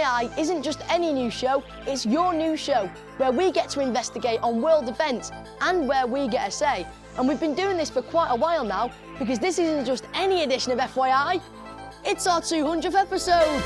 FYI isn't just any news show, it's your news show, where we get to investigate on world events and where we get a say. And we've been doing this for quite a while now, because this isn't just any edition of FYI, it's our 200th episode.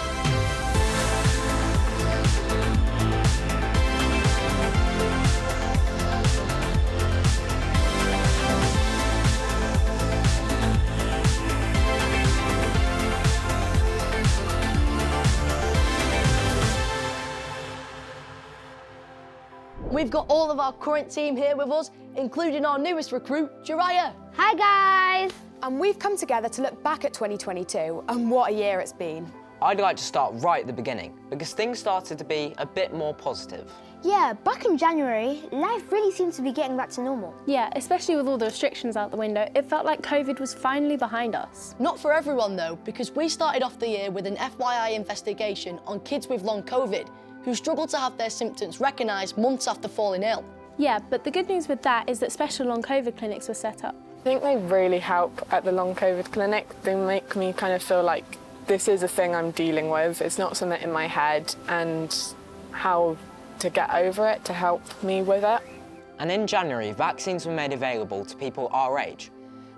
We've got all of our current team here with us, including our newest recruit, Jariah. Hi guys! And we've come together to look back at 2022 and what a year it's been. I'd like to start right at the beginning, because things started to be a bit more positive. Yeah, back in January, life really seems to be getting back to normal. Yeah, especially with all the restrictions out the window, it felt like COVID was finally behind us. Not for everyone though, because we started off the year with an FYI investigation on kids with long COVID who struggled to have their symptoms recognised months after falling ill. Yeah, but the good news with that is that special long COVID clinics were set up. I think they really help at the long COVID clinic. They make me kind of feel like this is a thing I'm dealing with. It's not something in my head, and how to get over it to help me with it. And in January, vaccines were made available to people our age.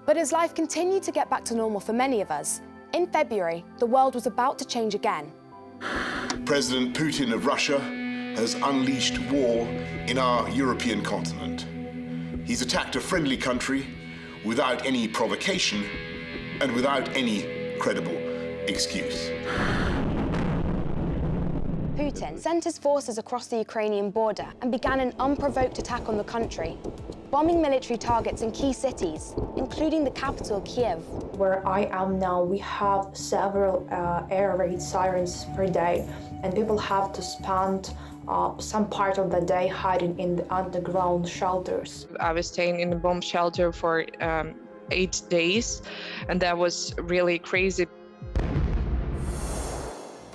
But as life continued to get back to normal for many of us, in February, the world was about to change again. President Putin of Russia has unleashed war in our European continent. He's attacked a friendly country without any provocation and without any credible excuse. Putin sent his forces across the Ukrainian border and began an unprovoked attack on the country, bombing military targets in key cities, including the capital, Kiev. Where I am now, we have several air raid sirens per day, and people have to spend some part of the day hiding in the underground shelters. I was staying in a bomb shelter for 8 days, and that was really crazy.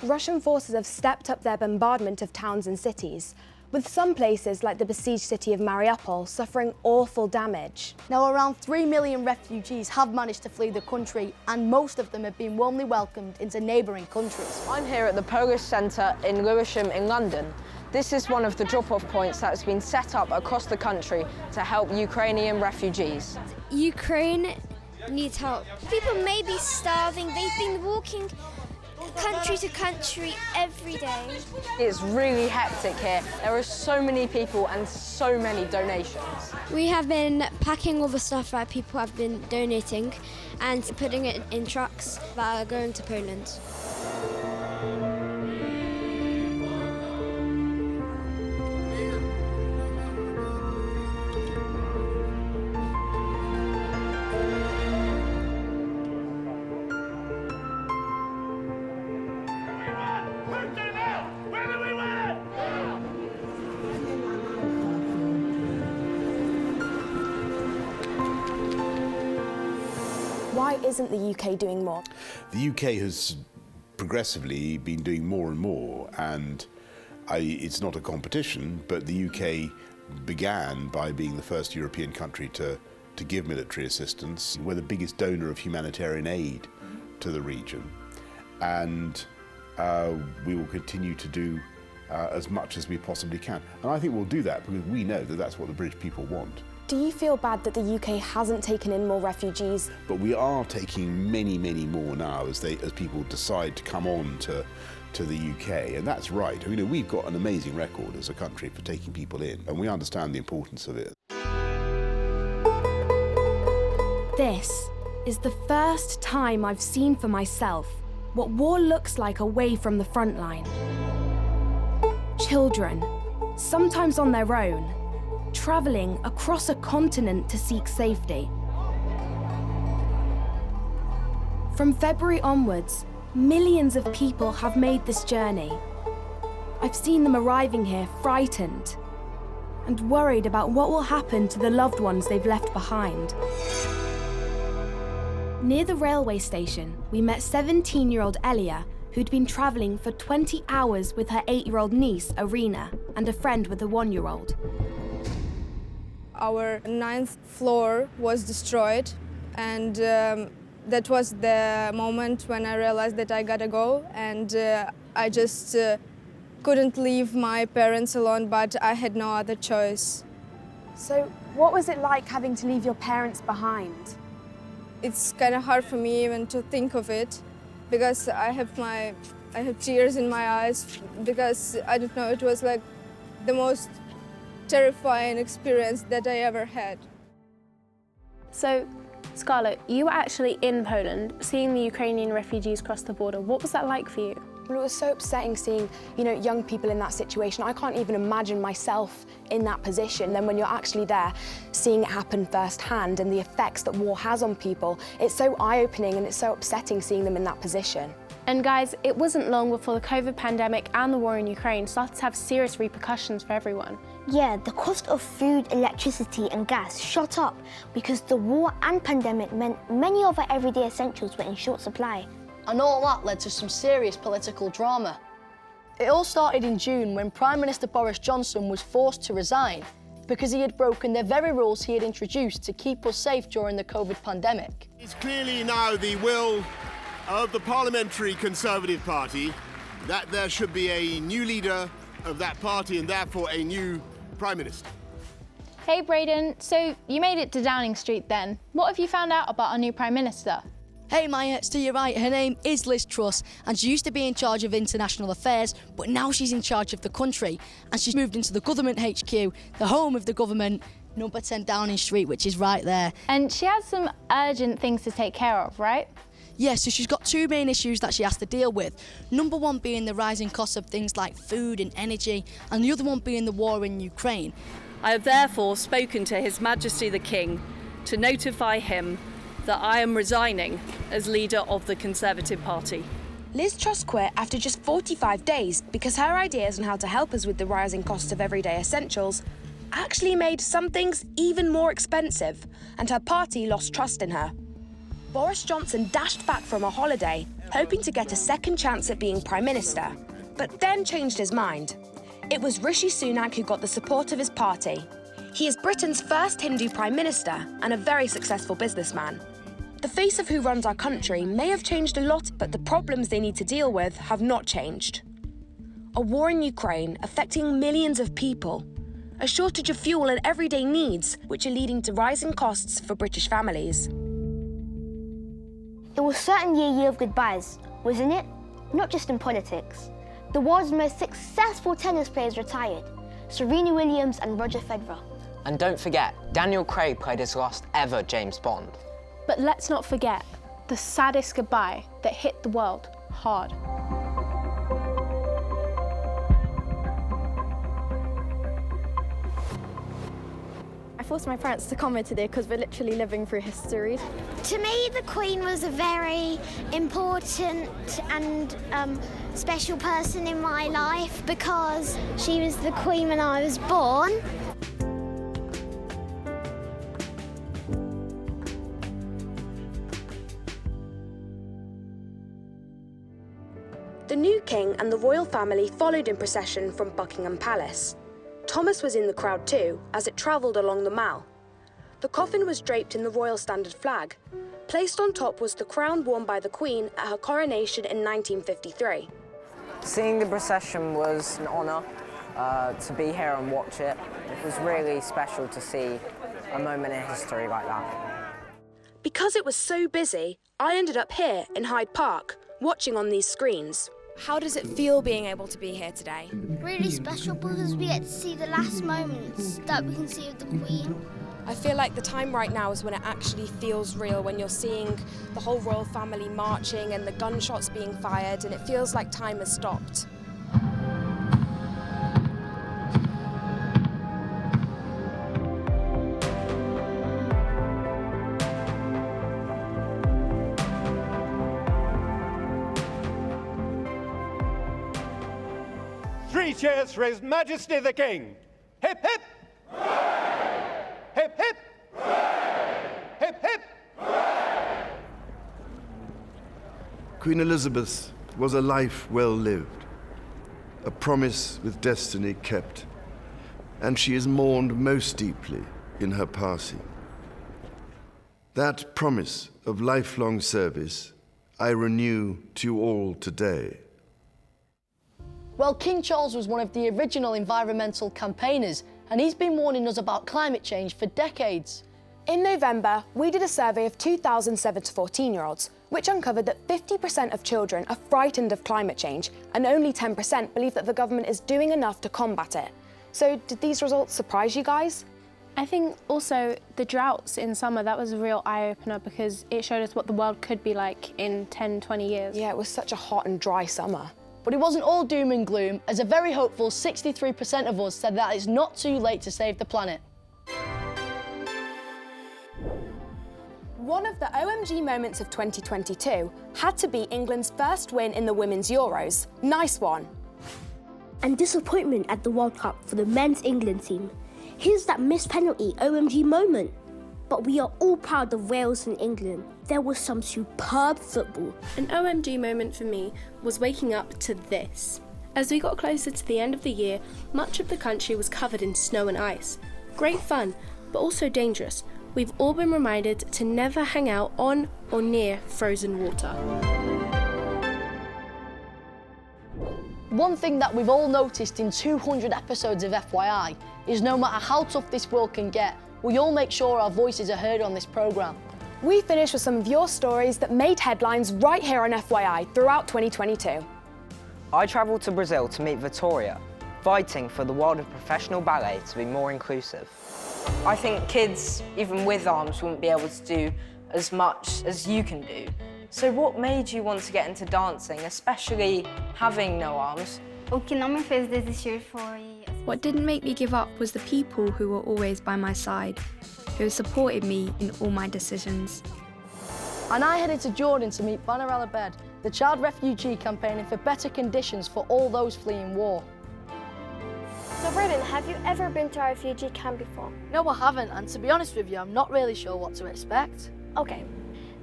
Russian forces have stepped up their bombardment of towns and cities, with some places like the besieged city of Mariupol suffering awful damage. Now, around 3 million refugees have managed to flee the country, and most of them have been warmly welcomed into neighbouring countries. I'm here at the Polish Centre in Lewisham in London. This is one of the drop-off points that's been set up across the country to help Ukrainian refugees. Ukraine needs help. People may be starving. They've been walking country to country every day. It's really hectic here. There are so many people and so many donations. We have been packing all the stuff that people have been donating and putting it in trucks that are going to Poland. Why isn't the UK doing more? The UK has progressively been doing more and more, and it's not a competition, but the UK began by being the first European country to give military assistance. We're the biggest donor of humanitarian aid to the region, and we will continue to do as much as we possibly can. And I think we'll do that because we know that that's what the British people want. Do you feel bad that the UK hasn't taken in more refugees? But we are taking many, many more now as people decide to come on to the UK, and that's right. You know, we've got an amazing record as a country for taking people in, and we understand the importance of it. This is the first time I've seen for myself what war looks like away from the front line. Children, sometimes on their own, travelling across a continent to seek safety. From February onwards, millions of people have made this journey. I've seen them arriving here frightened and worried about what will happen to the loved ones they've left behind. Near the railway station, we met 17-year-old Elia, who'd been travelling for 20 hours with her 8-year-old niece, Arena, and a friend with a 1-year-old. Our 9th floor was destroyed, and that was the moment when I realized that I gotta go, and I just couldn't leave my parents alone, but I had no other choice. So what was it like having to leave your parents behind? It's kind of hard for me even to think of it, because I have tears in my eyes, because I don't know, it was like the most terrifying experience that I ever had. So, Scarlett, you were actually in Poland, seeing the Ukrainian refugees cross the border. What was that like for you? Well, it was so upsetting seeing, young people in that situation. I can't even imagine myself in that position. Then when you're actually there, seeing it happen firsthand and the effects that war has on people, it's so eye-opening and it's so upsetting seeing them in that position. And guys, it wasn't long before the COVID pandemic and the war in Ukraine started to have serious repercussions for everyone. Yeah, the cost of food, electricity and gas shot up because the war and pandemic meant many of our everyday essentials were in short supply. And all that led to some serious political drama. It all started in June when Prime Minister Boris Johnson was forced to resign because he had broken the very rules he had introduced to keep us safe during the COVID pandemic. It's clearly now the will of the Parliamentary Conservative Party that there should be a new leader of that party and therefore a new Prime Minister. Hey Braden, so you made it to Downing Street then. What have you found out about our new Prime Minister? Hey Maya, it's to your right. Her name is Liz Truss and she used to be in charge of international affairs, but now she's in charge of the country and she's moved into the government HQ, the home of the government, number 10 Downing Street, which is right there. And she has some urgent things to take care of, right? Yeah, so she's got two main issues that she has to deal with. Number one being the rising costs of things like food and energy, and the other one being the war in Ukraine. I have therefore spoken to His Majesty the King to notify him that I am resigning as leader of the Conservative Party. Liz Truss quit after just 45 days because her ideas on how to help us with the rising costs of everyday essentials actually made some things even more expensive, and her party lost trust in her. Boris Johnson dashed back from a holiday, hoping to get a second chance at being Prime Minister, but then changed his mind. It was Rishi Sunak who got the support of his party. He is Britain's first Hindu Prime Minister and a very successful businessman. The face of who runs our country may have changed a lot, but the problems they need to deal with have not changed. A war in Ukraine affecting millions of people, a shortage of fuel and everyday needs, which are leading to rising costs for British families. It was certainly a year of goodbyes, wasn't it? Not just in politics. The world's most successful tennis players retired, Serena Williams and Roger Federer. And don't forget, Daniel Craig played his last ever James Bond. But let's not forget the saddest goodbye that hit the world hard. I forced my parents to come here today because we're literally living through history. To me, the Queen was a very important and special person in my life because she was the Queen when I was born. The new king and the royal family followed in procession from Buckingham Palace. Thomas was in the crowd too, as it travelled along the Mall. The coffin was draped in the royal standard flag. Placed on top was the crown worn by the Queen at her coronation in 1953. Seeing the procession was an honour to be here and watch it. It was really special to see a moment in history like that. Because it was so busy, I ended up here in Hyde Park, watching on these screens. How does it feel being able to be here today? Really special because we get to see the last moments that we can see of the Queen. I feel like the time right now is when it actually feels real, when you're seeing the whole royal family marching and the gunshots being fired, and it feels like time has stopped. Three cheers for His Majesty the King. Hip, hip. Hooray! Hip, hip. Hooray! Hip, hip. Hooray! Queen Elizabeth was a life well lived, a promise with destiny kept, and she is mourned most deeply in her passing. That promise of lifelong service I renew to you all today. Well, King Charles was one of the original environmental campaigners, and he's been warning us about climate change for decades. In November, we did a survey of 2,007 to 14-year-olds, which uncovered that 50% of children are frightened of climate change, and only 10% believe that the government is doing enough to combat it. So did these results surprise you guys? I think also the droughts in summer, that was a real eye-opener because it showed us what the world could be like in 10, 20 years. Yeah, it was such a hot and dry summer. But it wasn't all doom and gloom, as a very hopeful 63% of us said that it's not too late to save the planet. One of the OMG moments of 2022 had to be England's first win in the Women's Euros. Nice one. And disappointment at the World Cup for the men's England team. Here's that missed penalty OMG moment. But we are all proud of Wales and England. There was some superb football. An OMG moment for me was waking up to this. As we got closer to the end of the year, much of the country was covered in snow and ice. Great fun, but also dangerous. We've all been reminded to never hang out on or near frozen water. One thing that we've all noticed in 200 episodes of FYI is no matter how tough this world can get, we all make sure our voices are heard on this programme. We finished with some of your stories that made headlines right here on FYI throughout 2022. I travelled to Brazil to meet Vittoria, fighting for the world of professional ballet to be more inclusive. I think kids, even with arms, wouldn't be able to do as much as you can do. So what made you want to get into dancing, especially having no arms? O que não me fez desistir foi... What didn't make me give up was the people who were always by my side, who supported me in all my decisions. And I headed to Jordan to meet Banner al-Abed, the child refugee campaigning for better conditions for all those fleeing war. So Braden, have you ever been to a refugee camp before? No, I haven't, and to be honest with you, I'm not really sure what to expect. Okay.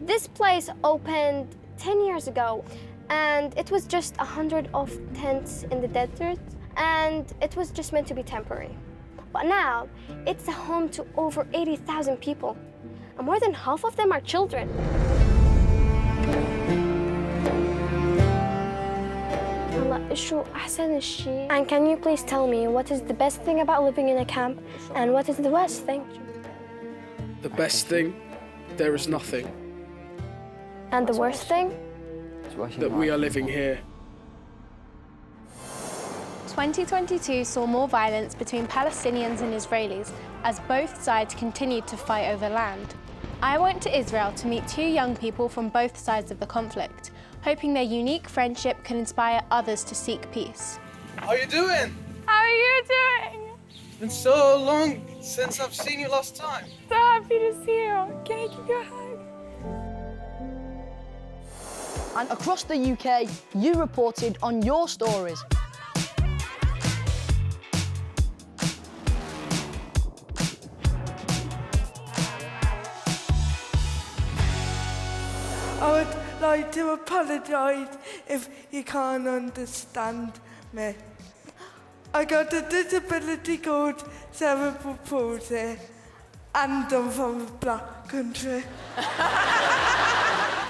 This place opened 10 years ago, and it was just 100 of tents in the desert, and it was just meant to be temporary. But now, it's a home to over 80,000 people, and more than half of them are children. And can you please tell me what is the best thing about living in a camp and what is the worst thing? The best thing? There is nothing. And the worst thing? That we are living here. 2022 saw more violence between Palestinians and Israelis as both sides continued to fight over land. I went to Israel to meet two young people from both sides of the conflict, hoping their unique friendship can inspire others to seek peace. How are you doing? How are you doing? It's been so long since I've seen you last time. So happy to see you. Can I give you a hug? And across the UK, you reported on your stories. I would like to apologise if you can't understand me. I got a disability called cerebral palsy, and I'm from a black country.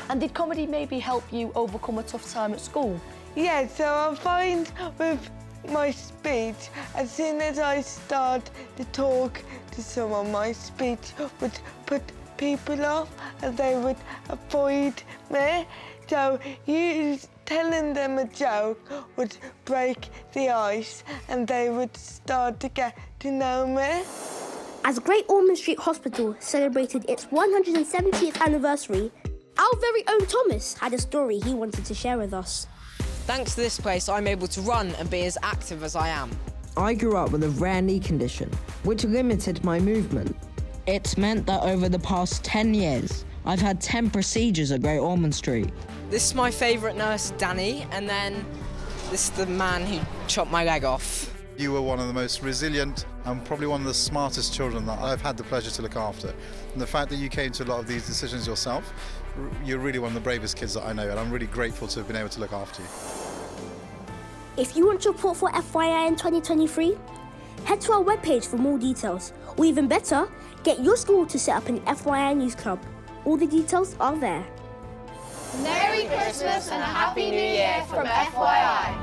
And did comedy maybe help you overcome a tough time at school? Yeah, so I find with my speech, as soon as I start to talk to someone, my speech would put people off and they would avoid me. So you telling them a joke would break the ice and they would start to get to know me. As Great Ormond Street Hospital celebrated its 170th anniversary, our very own Thomas had a story he wanted to share with us. Thanks to this place, I'm able to run and be as active as I am. I grew up with a rare knee condition, which limited my movement. It's meant that over the past 10 years, I've had 10 procedures at Great Ormond Street. This is my favourite nurse, Danny, and then this is the man who chopped my leg off. You were one of the most resilient and probably one of the smartest children that I've had the pleasure to look after. And the fact that you came to a lot of these decisions yourself, you're really one of the bravest kids that I know, and I'm really grateful to have been able to look after you. If you want to report for FYI in 2023, head to our webpage for more details. Or even better, get your school to set up an FYI News Club. All the details are there. Merry Christmas and a Happy New Year from FYI.